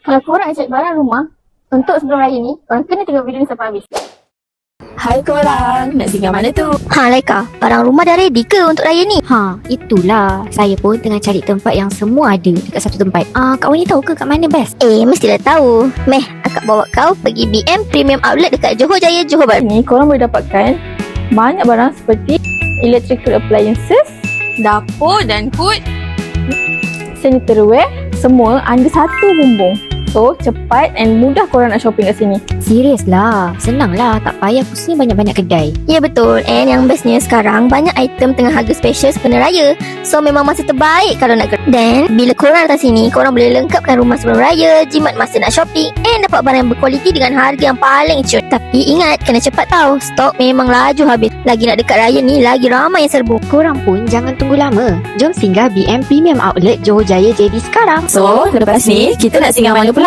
Kalau korang nak cari barang rumah untuk sebelum raya ni, korang kena tengok video ni sampai habis. Hai korang, nak singgah mana tu? Ha Laika, barang rumah dah ready ke untuk raya ni? Itulah. Saya pun tengah cari tempat yang semua ada dekat satu tempat. Kak Wani tahu ke kat mana best? Mestilah tahu. Meh, akak bawa kau pergi BM Premium Outlet dekat Johor Jaya, Johor Bahru. Ni korang boleh dapatkan banyak barang seperti electrical appliances, Dapur dan food. sanitaryware, semua under satu bumbung. So, cepat and mudah korang nak shopping kat sini. Serius lah. Senang lah. Tak payah pusing banyak-banyak kedai. Ya betul. And yang bestnya sekarang banyak item tengah harga special sempena raya. So memang masa terbaik kalau nak gerak. Dan bila korang datang sini, korang boleh lengkapkan rumah sebelum raya, jimat masa nak shopping and dapat barang yang berkualiti dengan harga yang paling cun. Tapi ingat, kena cepat tau. Stok memang laju habis. Lagi nak dekat raya ni, lagi ramai yang serbu. Korang pun jangan tunggu lama. Jom singgah BM Premium Outlet Johor Jaya JB sekarang. So, lepas ni kita nak singgah mana pula?